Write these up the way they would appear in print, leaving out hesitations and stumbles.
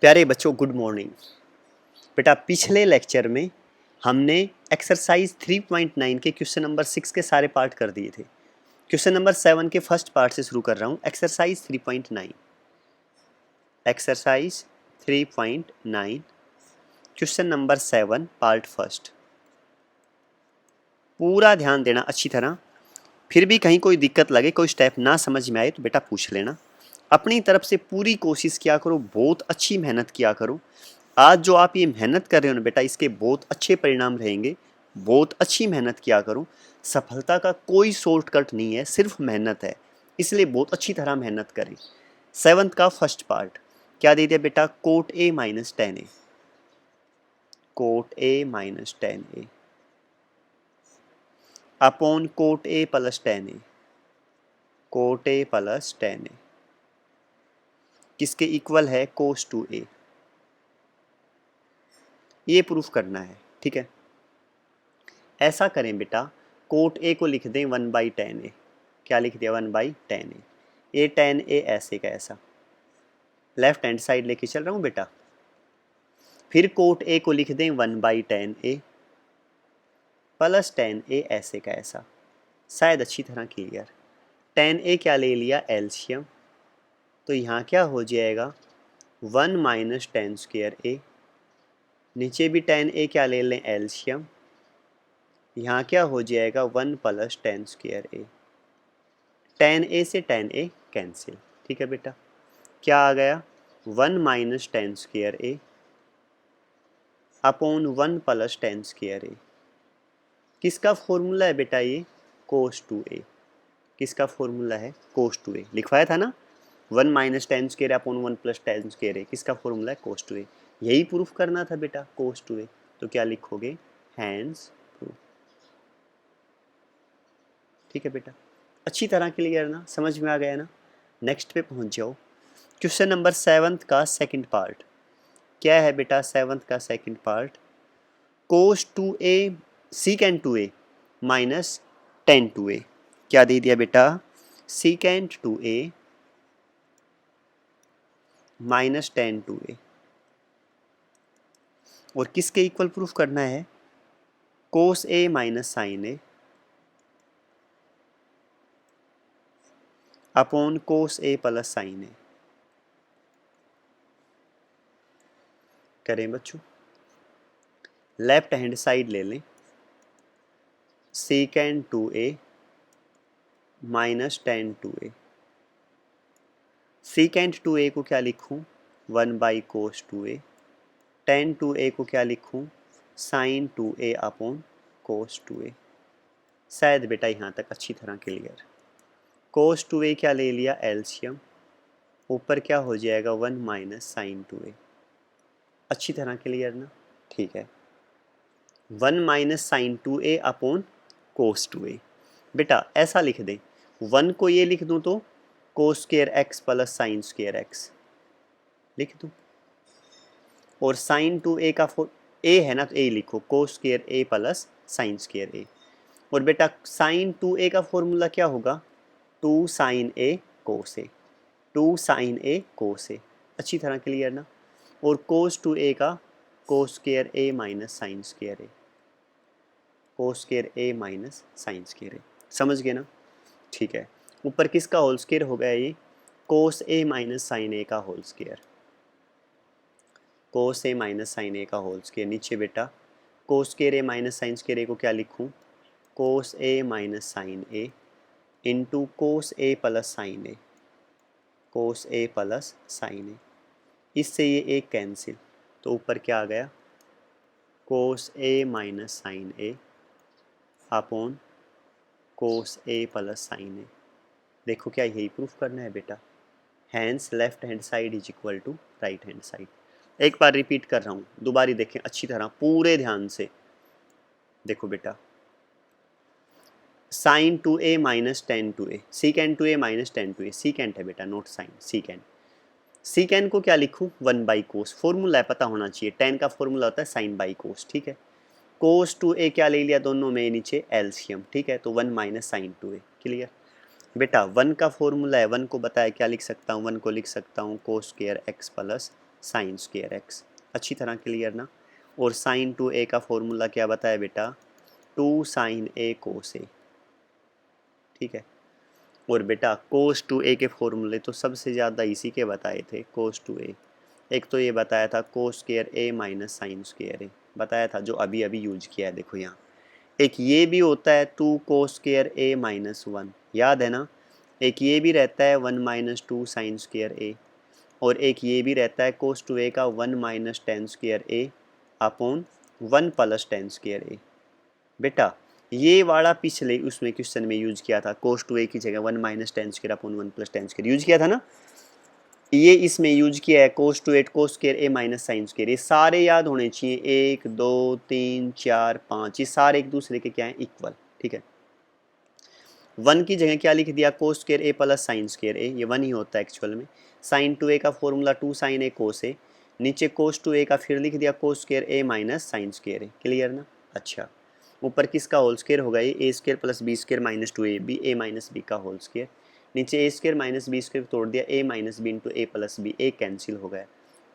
प्यारे बच्चों, good morning. बेटा, पिछले लेक्चर में हमने एक्सरसाइज 3.9 के क्वेश्चन नंबर 6 के सारे पार्ट कर दिए थे। क्वेश्चन नंबर 7 के फर्स्ट पार्ट से शुरू कर रहा हूँ। Exercise 3.9 exercise 3.9 question number 7 part first. पूरा ध्यान देना अच्छी तरह। फिर भी कहीं कोई दिक्कत लगे, कोई स्टेप ना समझ में आए तो बेटा पूछ लेना। अपनी तरफ से पूरी कोशिश किया करो, बहुत अच्छी मेहनत किया करो। आज जो आप ये मेहनत कर रहे हो ना बेटा, इसके बहुत अच्छे परिणाम रहेंगे। बहुत अच्छी मेहनत किया करो। सफलता का कोई शॉर्टकट नहीं है, सिर्फ मेहनत है, इसलिए बहुत अच्छी तरह मेहनत करें। 7th का फर्स्ट पार्ट क्या दे दिया बेटा? Cot A minus 10 A, cot A minus 10 A upon cot A plus 10 A, cot A plus 10 ए किसके इक्वल है? कोस टू ए। ये प्रूफ करना है, ठीक है। ऐसा करें बेटा, कोट ए को लिख दें 1/10 ए। क्या लिख दिया? 1/10 ए। ये 10 ए ऐसे का ऐसा लेफ्ट हैंड साइड लेके चल रहा हूँ बेटा। फिर कोट ए को लिख दें 1/10 ए प्लस 10 ए ऐसे का ऐसा। शायद अच्छी तरह क्लियर। 10 ए क्या ले लिया? एलसीएम। तो यहाँ क्या हो जाएगा? 1 माइनस 10 स्क्वायर ए। नीचे भी 10 ए क्या ले लें? एलसीएम। यहाँ क्या हो जाएगा? 1 प्लस 10 स्क्वायर ए। 10 ए से 10 ए कैंसिल, ठीक है बेटा। क्या आ गया? 1 minus 10 square A upon 1 plus 10 square A. किसका फॉर्मूला है बेटा? ये कोस टू ए। किसका फॉर्मूला है? Cos two A. लिखवाया था ना, 1 minus 10 square upon 1 plus 10 square A. किसका फॉर्मूला है? Cos two A. यही प्रूफ करना था बेटा, कोस टू ए। तो क्या लिखोगे? Hence proof. ठीक है बेटा, अच्छी तरह क्लियर ना? समझ में आ गया ना? नेक्स्ट पे पहुंच जाओ। क्वेश्चन नंबर 7 का सेकंड पार्ट क्या है बेटा? 7 का second part cos two A secant two A minus tan two A. क्या दे दिया बेटा? Secant two A minus 10 two A. और किसके इक्वल प्रूफ करना है? Cos A minus sine A upon cos A plus sine A. करें बच्चों, लेफ्ट हैंड साइड ले लें। Secant two A minus 10 two A. Secant two A को क्या लिखूं? 1 by cos two A. 10 two A को क्या लिखूं? Sine two A upon cos two A. शायद बेटा यहाँ तक अच्छी तरह क्लियर। कोस टू ए क्या ले लिया? एलसीएम। ऊपर क्या हो जाएगा? 1 माइनस साइन टू ए। अच्छी तरह क्लियर ना? ठीक है। 1 minus sine two A upon cos two A. बेटा ऐसा लिख दें, 1 को ये लिख दूं तो cos square x plus sine square x लिख दूं। और साइन टू ए का ए है ना, तो ए लिखो, कोस स्क्वायर ए प्लस साइन स्क्वायर ए। और बेटा साइन टू ए का फॉर्मूला क्या होगा? 2 साइन ए कोस ए। 2 साइन ए कोस ए। अच्छी तरह क्लियर ना? और कोस टू ए का कोस स्क्वायर ए माइनस साइन स्क्वायर ए, कोस स्क्वायर ए माइनस साइन स्क्वायर ए। समझ गए ना? ठीक है। ऊपर किसका होल स्क्वायर हो गया? ये कोस ए माइनस साइन ए का होल स्क्वायर, कोस ए माइनस साइन ए का होल स्क्वायर। नीचे बेटा कोस स्क्वायर ए माइनस साइन स्क्वायर ए को क्या लिखूं? कोस ए minus sine A into cos A plus sine A, cos A plus sine ए। इससे ये एक कैंसिल, तो ऊपर क्या आ गया? Cos A minus sine A upon cos A plus sine ए। देखो क्या यही प्रूफ करना है बेटा? Hence left hand side is equal to right hand side. एक बार रिपीट कर रहा हूँ, दोबारा देखें अच्छी तरह, पूरे ध्यान से देखो बेटा। साइन टू ए माइनस 10 टू ए, सीकेंट टू ए माइनस 10 टू ए। सीकेंट है बेटा, नोट साइन, सीकेंट। सीकेंट को क्या लिखूं? 1 बाई कोस। फॉर्मूला है, पता होना चाहिए, 10 का फॉर्मूला होता है साइन बाई कोस, ठीक है। कोस टू ए क्या ले लिया? दोनों में नीचे एलसीएम, ठीक है। तो 1 माइनस साइन टू ए, क्लियर बेटा। 1 का फॉर्मूला है, 1 को बताया क्या लिख सकता हूँ? 1 को लिख सकता हूँ cos square x plus sine square x. अच्छी तरह क्लियर ना। और साइन 2a का फॉर्मूला क्या बताया बेटा, 2 साइन a कोस a। ठीक है। और बेटा कोस 2a के फॉर्मूले तो सबसे ज़्यादा इसी के बताए थे, कोस 2a। एक तो ये बताया था कोस square a minus sine square a बताया था, जो अभी अभी यूज किया है देखो यहाँ। एक ये भी होता है 2 कोस स्क्वायर a माइनस 1, याद है ना। एक ये भी रहता है 1 माइनस 2 साइन स्क्वायर a। और एक ये भी रहता है कोस 2a का 1 minus ten square a upon 1 plus ten square a। बेटा ये वाला पिछले उसमें क्वेश्चन में यूज किया था, कोस 2a की जगह 1 minus ten square upon 1 plus ten square use किया था ना। ये इसमें यूज किया है कोस 2a cos square a minus sine square. ये सारे याद होने चाहिए, 1 2 3 4 5, ये सारे एक दूसरे के क्या है, इक्वल। ठीक है। 1 की जगह क्या लिख दिया, cos square a plus sign square a, ये 1 ही होता है एक्चुअल में। साइन 2a का formula 2 sine a cos a, नीचे कोस 2a का फिर लिख दिया cos square a minus sine square a। Clear ना। अच्छा, ऊपर किसका होल स्क्वायर होगा, ये a square plus b square minus 2ab, a minus b का होल स्क्वायर। नीचे a square minus b square तोड़ दिया, a minus b into a plus b, a cancel हो गया।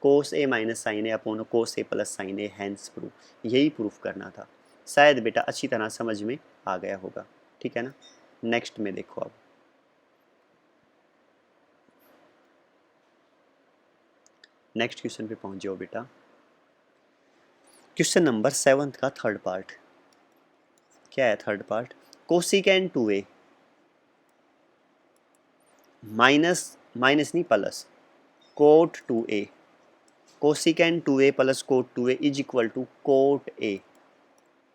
Cos A minus sine A upon cos A plus sine A, hence proof. यही proof करना था। शायद बेटा अच्छी तरह समझ में आ गया होगा। ठीक है ना। नेक्स्ट में देखो, अब नेक्स्ट क्वेश्चन पे पहुंच जाओ बेटा। क्वेश्चन नंबर 7 का थर्ड पार्ट क्या है, third part, cosecant 2a minus minus नहीं plus cot 2a, cosecant 2a plus cot 2a is equal to cot a,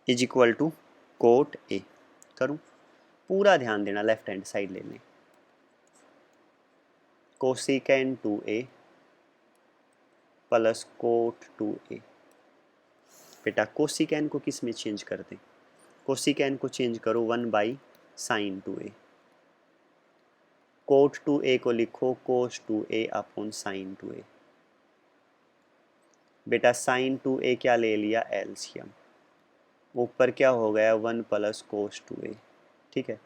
is equal to cot a। करूं, पूरा ध्यान देना, लेफ्ट हैंड साइड लेने। Cosecant 2a plus cot 2a। बेटा कोसिकेन को किस में चेंज कर दें, कोसिकेन को चेंज करो 1 by sine 2a। Coat 2a को लिखो कोस 2a अपॉन साइन 2a। बेटा साइन 2a क्या ले लिया, एलसीएम। ऊपर क्या हो गया, 1 प्लस कोस 2a। ठीक है।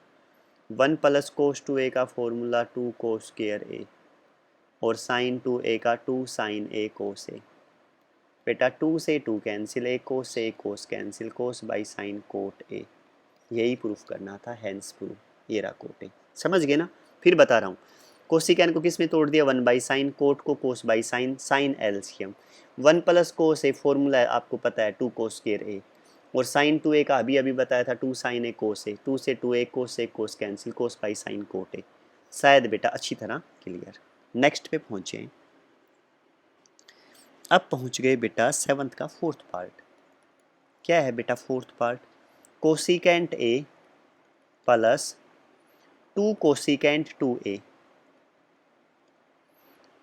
1 प्लस कोस 2a का फॉर्मूला 2 कोस स्क्वायर a, और साइन 2a का 2 साइन a कोस a। बेटा 2 से 2 कैंसिल, ए कोस से cos cancel, cos by sine cot A. यही प्रूफ करना था, हैंस प्रूफ। ये रहा कोट ए। समझ गए ना। फिर बता रहा हूँ, कोसिकैन को किस में तोड़ दिया, 1 बाई साइन, कोट को cos by sine, sine LCM. 1 plus cos A formula आपको पता है 2 कोस स्क्वायर ए, और साइन 2a का अभी अभी बताया था 2 साइन ए कोस ए, 2 से 2a कोस से cos cancel, cos by sine cot A. शायद बेटा अच्छी तरह क्लियर। नेक्स्ट पे पहुँचे। अब पहुंच गए बेटा 7th का फोर्थ पार्ट। क्या है बेटा fourth part, cosecant a plus 2 cosecant 2a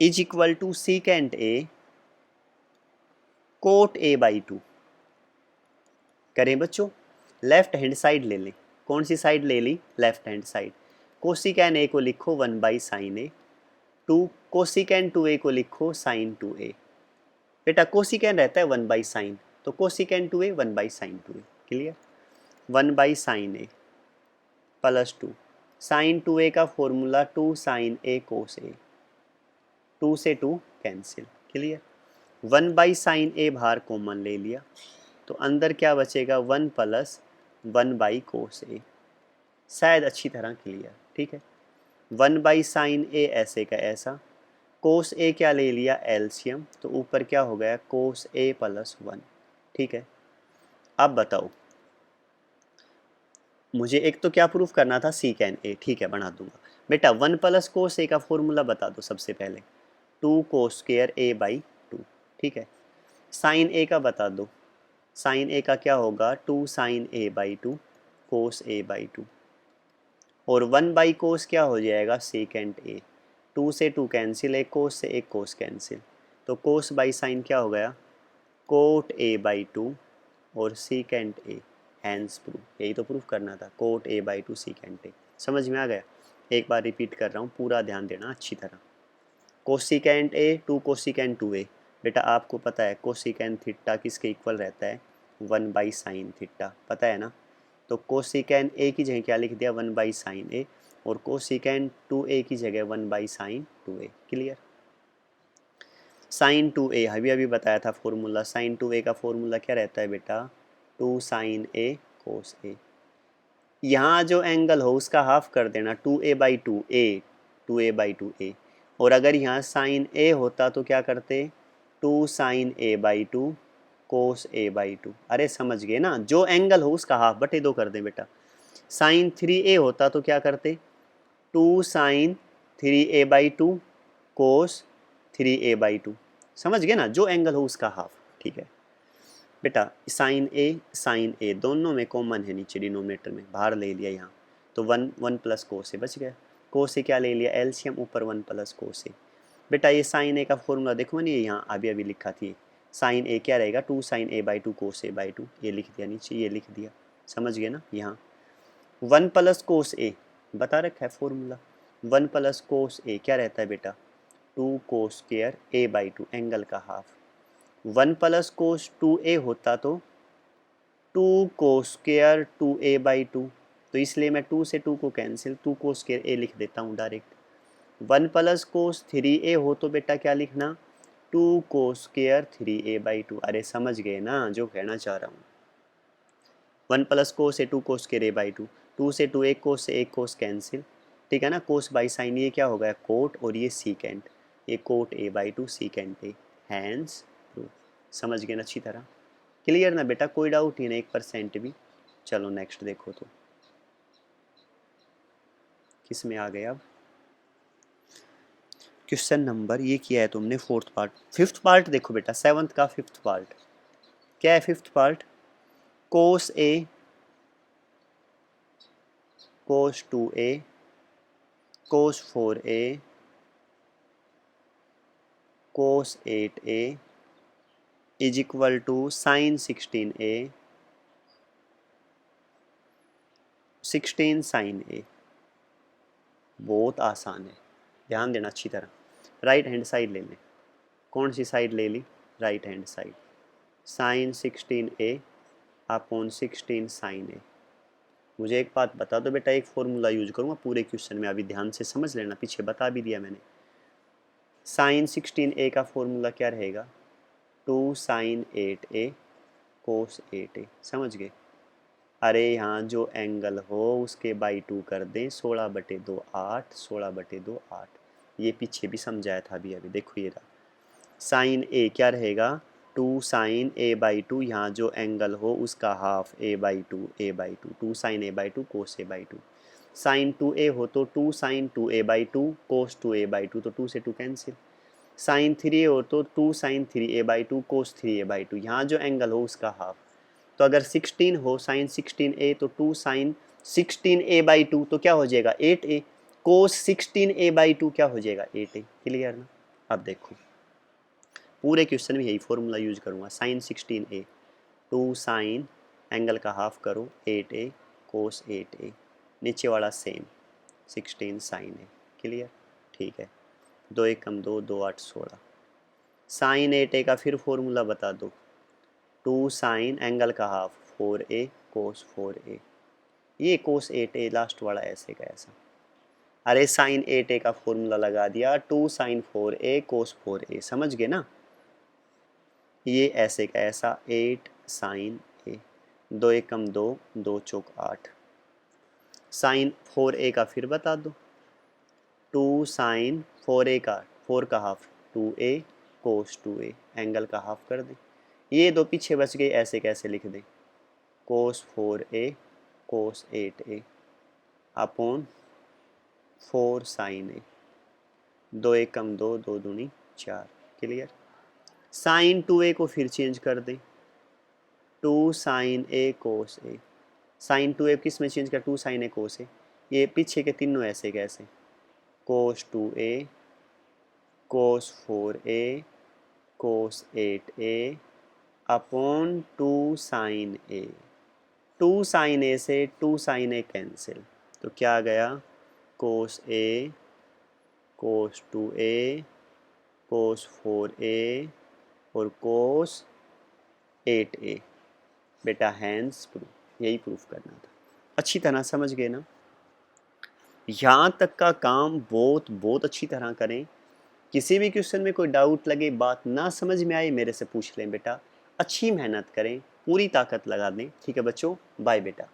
is equal to secant a cot a by 2। करें बच्चों, लेफ्ट हैंड साइड ले लें। कौन सी साइड ले ली, लेफ्ट हैंड साइड। कोसिकेन ए को लिखो 1 by sine A, 2 cosecant 2a को लिखो साइन 2a। बेटा कोसिकेन रहता है 1 बाई साइन, तो cosecant 2a 1 by sine 2a। Clear. 1 by sine a plus 2 sine 2a का formula 2 sine a cos a, 2 से 2 cancel. Clear. 1 by sine a बाहर common ले लिया, तो अंदर क्या बचेगा, 1 प्लस 1 बाई कोस a। शायद अच्छी तरह क्लियर। ठीक है। 1 बाई साइन a ऐसे का ऐसा, कोस a क्या ले लिया, एलसीएम, तो ऊपर क्या हो गया, कोस a प्लस 1। ठीक है। अब बताओ, मुझे एक तो क्या प्रूफ करना था, सीकेन ए। ठीक है, बना दूंगा। बेटा 1 प्लस कोस ए का फॉर्मूला बता दो सबसे पहले, 2 कोस स्क्वायर ए बाई 2। ठीक है। साइन ए का बता दो, साइन ए का क्या होगा, 2 sine a by 2 cos a by 2। और 1 बाई कोस क्या हो जाएगा, सेकेंड ए, 2 से 2 कैंसिल, एक कोस से एक कोस कैंसिल, तो कोस बाई साइन क्या हो गया, कोट ए बाई 2 और सेकेंड ए, हैंस प्रूफ। यही तो प्रूफ करना था, कोट ए बाई 2 सेकेंड ए। समझ में आ गया। एक बार रिपीट कर रहा हूँ, पूरा ध्यान देना अच्छी तरह। Cosecant A 2 cosecant 2a। बेटा आपको पता है कोसिकेंट थीटा किसके इक्वल रहता है, 1 बाई साइन थीटा, पता है ना। तो कोसिकेंट ए की जगह क्या लिख दिया, 1 बाई साइन ए, और कोसिकेंट 2a की जगह 1 by sine 2a। Clear. Sign 2a अभी अभी बताया था फॉर्मूला, साइन 2a का फॉर्मूला क्या रहता है बेटा, 2 साइन a कोस a। यहाँ जो एंगल हो उसका हाफ कर देना, 2a/2a, 2a/2a। और अगर यहाँ साइन a होता तो क्या करते, 2 साइन a/2 कोस a/2। अरे समझ गए ना, जो एंगल हो उसका हाफ बटे 2 कर दें बेटा। साइन 3a होता तो क्या करते, 2 साइन 3a/2 कोस 3a/2। समझ गए ना, जो एंगल हो उसका हाफ। ठीक है बेटा, साइन ए दोनों में कॉमन है, नीचे डिनोमिनेटर में बाहर ले लिया यहाँ, तो 1 प्लस कोस ए बच गया। कोस ए क्या ले लिया, एलसीएम, ऊपर 1 प्लस कोस ए। बेटा ये साइन ए का फॉर्मूला देखो नहीं, यहाँ अभी अभी लिखा थी, साइन ए क्या रहेगा, 2 साइन a/2 कोस a/2, ये लिख दिया नीचे, ये लिख दिया। समझ गए ना, यहाँ 1 प्लस कोस ए बता रखा है फॉर्मूला, 1 प्लस कोस ए क्या रहता है बेटा, 2 कोस स्क्वायर a/2, एंगल का हाफ। 1 प्लस कोस 2a होता तो 2 कोस स्क्वायर 2a/2, तो इसलिए मैं 2 से 2 को कैंसिल, 2 कोस स्क्वायर a लिख देता हूँ डायरेक्ट। 1 प्लस कोस 3a हो तो बेटा क्या लिखना, 2 कोस स्क्वायर 3a/2। अरे समझ गए ना जो कहना चाह रहा हूँ, 1 प्लस कोस से 2 कोस स्क्वायर a/2, 2 से 2 एक कोस से एक कोस कैंसिल, ठीक है ना, कोस बाई साइन, ये क्या हो गया कोट, और ये सीकेंट, ये cot a/2 secant a, hence proof. समझ गए ना अच्छी तरह, क्लियर ना बेटा, कोई डाउट ही नहीं 1% भी। चलो नेक्स्ट देखो, तो किस में आ गए अब, क्वेश्चन नंबर ये किया है तुमने 4th पार्ट। 5th पार्ट देखो बेटा, 7th का 5th पार्ट क्या है, 5th part cos a cos 2a cos 4a cos 8a is equal to sine 16a 16 sine a। बहुत आसान है, ध्यान देना अच्छी तरह। राइट हैंड साइड ले लें, कौन सी साइड ले ली, right hand side, sine 16a upon 16 sine a। मुझे एक बात बता दो बेटा, एक फॉर्मूला यूज करूँगा पूरे क्वेश्चन में, अभी ध्यान से समझ लेना, पीछे बता भी दिया मैंने। साइन 16a का फॉर्मूला क्या रहेगा, 2 साइन 8a कोस 8a। समझ गए, अरे यहाँ जो एंगल हो उसके बाई 2 कर दें, 16/2 8, 16/2 8। ये पीछे भी समझाया था अभी अभी, देखो ये रहा, साइन a क्या रहेगा, 2 साइन a/2, यहाँ जो एंगल हो उसका half a/2 a/2, 2 sign a/2 कोस a/2। साइन 2a हो तो 2 साइन 2a/2 कोस 2a/2, तो 2 से 2 कैंसिल। साइन 3a हो तो 2 साइन 3a/2 कोस 3a/2, यहाँ जो एंगल हो उसका हाफ। तो अगर 16 हो साइन 16a तो 2 साइन 16a/2, तो क्या हो जाएगा 8a, कोस 16a/2 क्या हो जाएगा 8a। क्लियर ना, अब देखो पूरे क्वेश्चन में यही फॉर्मूला यूज करूँगा, साइन 16a, 2 साइन एंगल का हाफ करो 8a कोस 8a, नीचे वाला सेम 16 साइन a। क्लियर, ठीक है, 2 1 कम 2, 2 8 16। साइन 8a का फिर फॉर्मूला बता दो, 2 साइन एंगल का हाफ 4a कोस 4a, ये कोस 8a लास्ट वाला ऐसे का ऐसा। अरे साइन 8a का फॉर्मूला लगा दिया, 2 साइन 4a कोस 4a। समझ गए ना, ये ऐसे का ऐसा 8 साइन a, 2 1 कम 2, 2 चौक 8। साइन 4a का फिर बता दो, 2 साइन 4a का 4 का हाफ 2a कोस 2a, एंगल का हाफ कर दें। ये दो पीछे बच गए, ऐसे कैसे लिख दें, कोस 4a कोस 8a अपॉन 4 साइन a, 2 1 कम 2, 2 दूनी 4। क्लियर, साइन 2a को फिर चेंज कर दें, 2 sine a cos a, sine 2a किस में चेंज कर, 2 साइन a कोस a, ये पीछे के तीनों ऐसे कैसे, cos 2a cos 4a cos 8a अपॉन 2 साइन a। 2 साइन a से 2 साइन a कैंसिल, तो क्या आ गया, कोस a cos 2a cos 4a और कोस 8a। बेटा हैंस प्रूफ, यही प्रूफ करना था। अच्छी तरह समझ गए ना, यहाँ तक का काम बहुत बहुत अच्छी तरह करें, किसी भी क्वेश्चन में कोई डाउट लगे, बात ना समझ में आए, मेरे से पूछ लें बेटा। अच्छी मेहनत करें, पूरी ताकत लगा दें। ठीक है बच्चों, बाय बेटा।